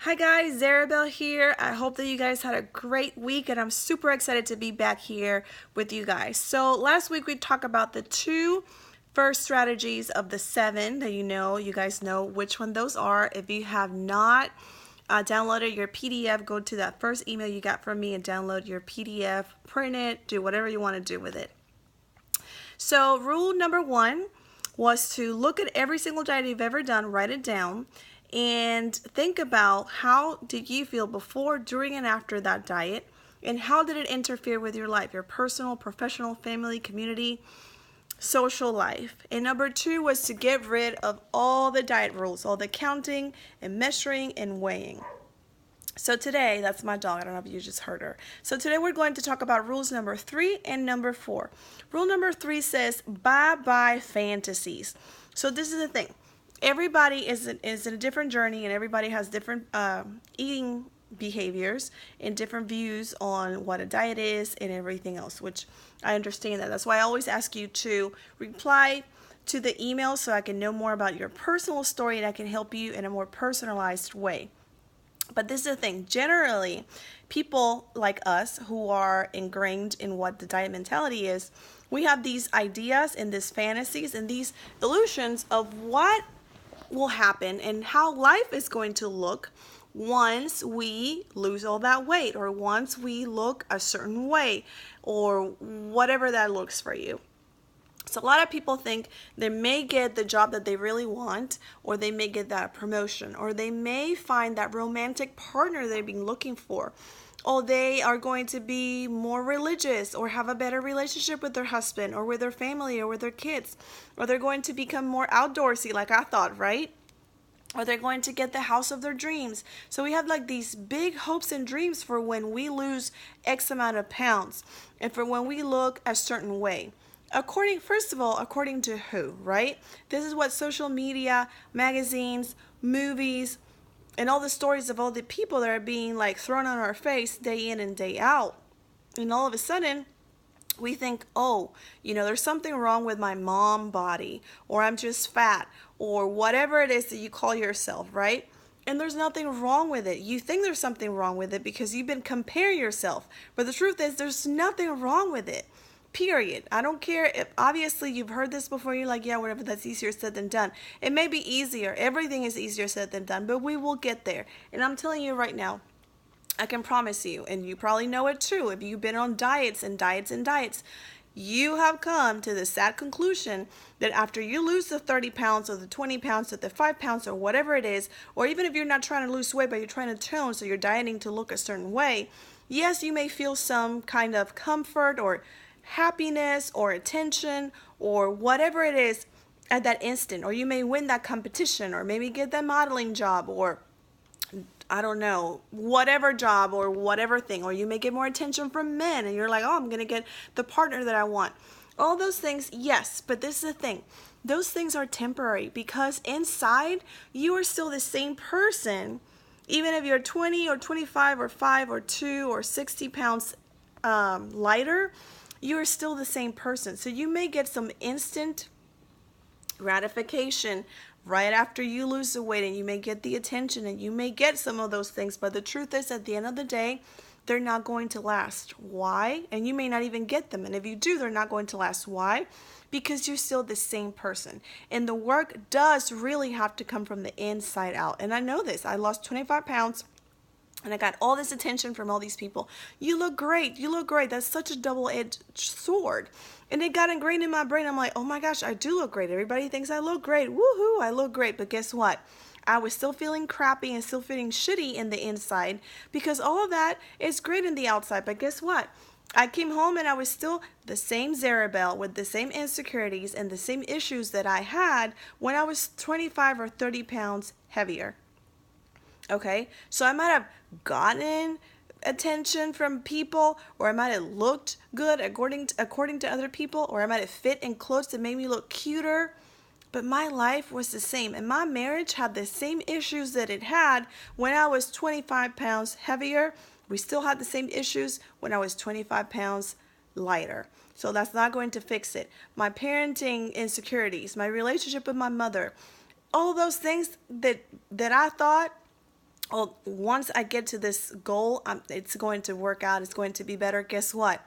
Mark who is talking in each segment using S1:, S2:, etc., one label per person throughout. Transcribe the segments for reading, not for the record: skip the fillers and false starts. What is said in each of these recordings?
S1: Hi guys, Zarabelle here. I hope that you guys had a great week and I'm super excited to be back here with you guys. So last week we talked about the two first strategies of the seven that you guys know which one those are. If you have not downloaded your PDF, go to that first email you got from me and download your PDF, print it, do whatever you want to do with it. So rule number one was to look at every single diet you've ever done, write it down, and think about how did you feel before, during, and after that diet, and how did it interfere with your life, your personal, professional, family, community, social life. And number two was to get rid of all the diet rules, all the counting and measuring and weighing. So today, that's my dog, I don't know if you just heard her. So today we're going to talk about rules number 3 and number 4. Rule number 3 says, bye-bye fantasies. So this is the thing. Everybody is in a different journey and everybody has different eating behaviors and different views on what a diet is and everything else, which I understand that. That's why I always ask you to reply to the email so I can know more about your personal story and I can help you in a more personalized way. But this is the thing, generally, people like us who are ingrained in what the diet mentality is, we have these ideas and these fantasies and these illusions of what will happen and how life is going to look once we lose all that weight or once we look a certain way or whatever that looks for you. So a lot of people think they may get the job that they really want, or they may get that promotion, or they may find that romantic partner they've been looking for, or they are going to be more religious or have a better relationship with their husband or with their family or with their kids, or they're going to become more outdoorsy like I thought, right? Or they're going to get the house of their dreams. So we have like these big hopes and dreams for when we lose X amount of pounds and for when we look a certain way. First of all, according to who, right? This is what social media, magazines, movies, and all the stories of all the people that are being like thrown on our face day in and day out. And all of a sudden, we think, oh, there's something wrong with my mom body, or I'm just fat, or whatever it is that you call yourself, right? And there's nothing wrong with it. You think there's something wrong with it because you've been comparing yourself. But the truth is, there's nothing wrong with it. Period. I don't care if obviously you've heard this before. You're like, yeah, whatever, that's easier said than done. It may be easier. Everything is easier said than done, but we will get there. And I'm telling you right now, I can promise you, and you probably know it too, if you've been on diets and diets and diets, you have come to the sad conclusion that after you lose the 30 pounds or the 20 pounds or the 5 pounds or whatever it is, or even if you're not trying to lose weight, but you're trying to tone, so you're dieting to look a certain way, yes, you may feel some kind of comfort or happiness or attention or whatever it is at that instant, or you may win that competition or maybe get that modeling job or I don't know, whatever job or whatever thing, or you may get more attention from men and you're like, oh, I'm gonna get the partner that I want. All those things, yes, but this is the thing, those things are temporary because inside you are still the same person, even if you're 20 or 25 or 5 or 2 or 60 pounds lighter. You are still the same person. So you may get some instant gratification right after you lose the weight, and you may get the attention and you may get some of those things, but the truth is at the end of the day, they're not going to last. Why? And you may not even get them. And if you do, they're not going to last. Why? Because you're still the same person. And the work does really have to come from the inside out. And I know this. I lost 25 pounds. And I got all this attention from all these people. You look great. You look great. That's such a double-edged sword. And it got ingrained in my brain. I'm like, oh my gosh, I do look great. Everybody thinks I look great. Woohoo, I look great. But guess what? I was still feeling crappy and still feeling shitty in the inside because all of that is great in the outside. But guess what? I came home and I was still the same Zarabelle with the same insecurities and the same issues that I had when I was 25 or 30 pounds heavier. Okay, so I might have gotten attention from people, or I might have looked good according to other people, or I might have fit in clothes that made me look cuter, but my life was the same, and my marriage had the same issues that it had when I was 25 pounds heavier. We still had the same issues when I was 25 pounds lighter. So that's not going to fix it. My parenting insecurities, my relationship with my mother, all those things that I thought oh, once I get to this goal, it's going to work out. It's going to be better. Guess what?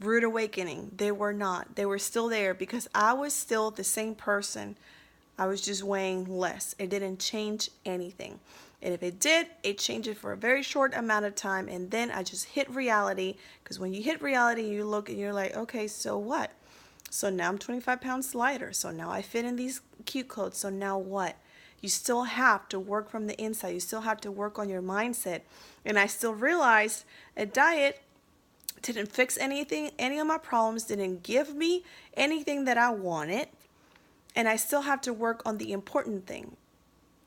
S1: Rude awakening. They were not. They were still there because I was still the same person. I was just weighing less. It didn't change anything. And if it did, it changed it for a very short amount of time. And then I just hit reality. Because when you hit reality, you look and you're like, okay, so what? So now I'm 25 pounds lighter. So now I fit in these cute clothes. So now what? You still have to work from the inside. You still have to work on your mindset. And I still realized a diet didn't fix anything, any of my problems, didn't give me anything that I wanted. And I still have to work on the important thing,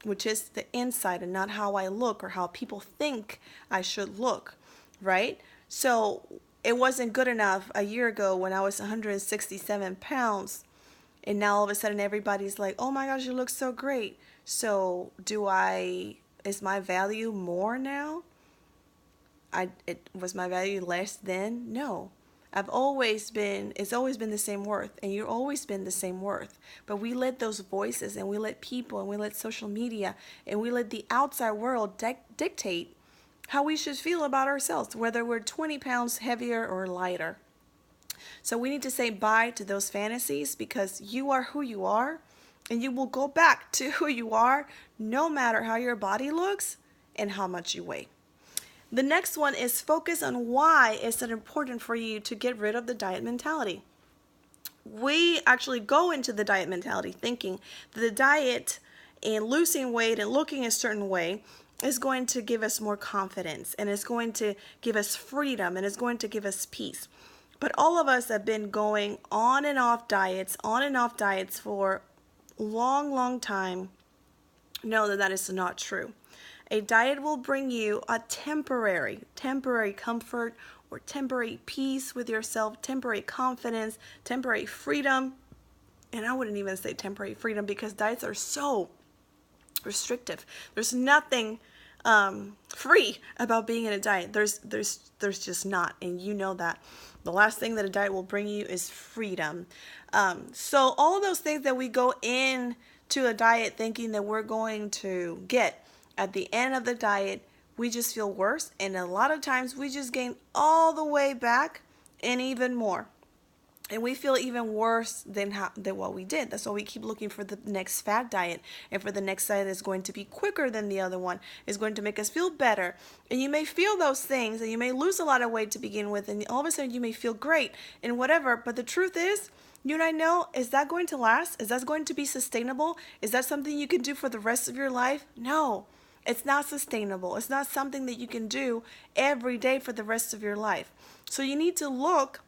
S1: which is the inside and not how I look or how people think I should look, right? So it wasn't good enough a year ago when I was 167 pounds. And now all of a sudden everybody's like, oh my gosh, you look so great. So is my value more now? Was my value less then? No. It's always been the same worth, and you've always been the same worth. But we let those voices, and we let people, and we let social media, and we let the outside world dictate how we should feel about ourselves, whether we're 20 pounds heavier or lighter. So we need to say bye to those fantasies, because you are who you are, and you will go back to who you are no matter how your body looks and how much you weigh. The next one is focus on why is it important for you to get rid of the diet mentality. We actually go into the diet mentality thinking that the diet and losing weight and looking a certain way is going to give us more confidence, and it's going to give us freedom, and it's going to give us peace. But all of us have been going on and off diets for a long, long time. Know that is not true. A diet will bring you a temporary comfort or temporary peace with yourself, temporary confidence, temporary freedom. And I wouldn't even say temporary freedom, because diets are so restrictive. There's nothing free about being in a diet. There's just not, and you know that. The last thing that a diet will bring you is freedom. So all of those things that we go into a diet thinking that we're going to get, at the end of the diet, we just feel worse, and a lot of times we just gain all the way back and even more. And we feel even worse than what we did. That's why we keep looking for the next fad diet, and for the next diet that's going to be quicker than the other one, is going to make us feel better. And you may feel those things, and you may lose a lot of weight to begin with, and all of a sudden you may feel great and whatever. But the truth is, you and I know, is that going to last? Is that going to be sustainable? Is that something you can do for the rest of your life? No. It's not sustainable. It's not something that you can do every day for the rest of your life. So you need to look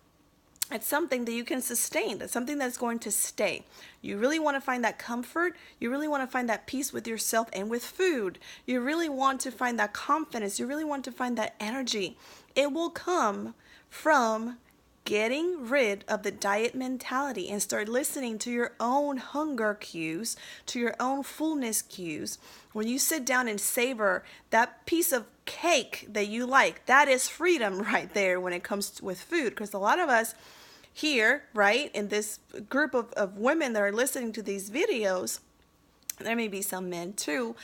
S1: at something that you can sustain, that's something that's going to stay. You really want to find that comfort. You really want to find that peace with yourself and with food. You really want to find that confidence. You really want to find that energy. It will come from getting rid of the diet mentality and start listening to your own hunger cues, to your own fullness cues. When you sit down and savor that piece of cake that you like, that is freedom right there when it comes with food. Because a lot of us here, right, in this group of women that are listening to these videos, there may be some men too,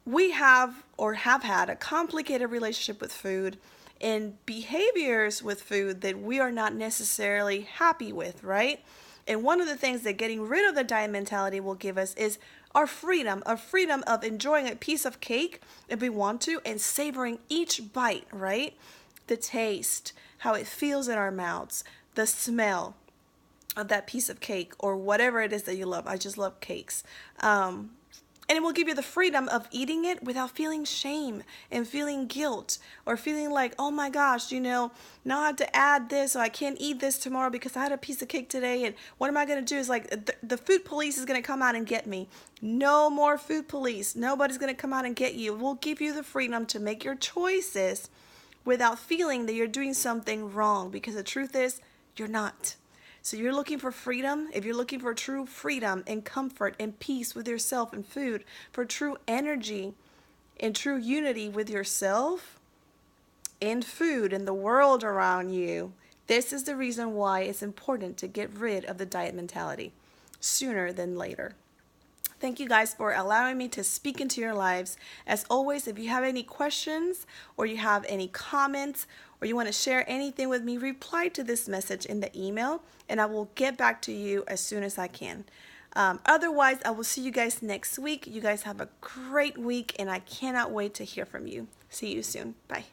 S1: we have had a complicated relationship with food and behaviors with food that we are not necessarily happy with, right? And one of the things that getting rid of the diet mentality will give us is our freedom, of enjoying a piece of cake if we want to, and savoring each bite, right? The taste, how it feels in our mouths, the smell of that piece of cake or whatever it is that you love. I just love cakes. And it will give you the freedom of eating it without feeling shame and feeling guilt, or feeling like, oh my gosh, now I have to add this, or I can't eat this tomorrow because I had a piece of cake today, and what am I going to do? Is like the food police is going to come out and get me. No more food police. Nobody's going to come out and get you. It will give you the freedom to make your choices without feeling that you're doing something wrong, because the truth is, you're not. So you're looking for freedom. If you're looking for true freedom and comfort and peace with yourself and food, for true energy and true unity with yourself and food and the world around you, this is the reason why it's important to get rid of the diet mentality sooner than later. Thank you guys for allowing me to speak into your lives. As always, if you have any questions or you have any comments or you want to share anything with me, reply to this message in the email and I will get back to you as soon as I can. Otherwise, I will see you guys next week. You guys have a great week and I cannot wait to hear from you. See you soon. Bye.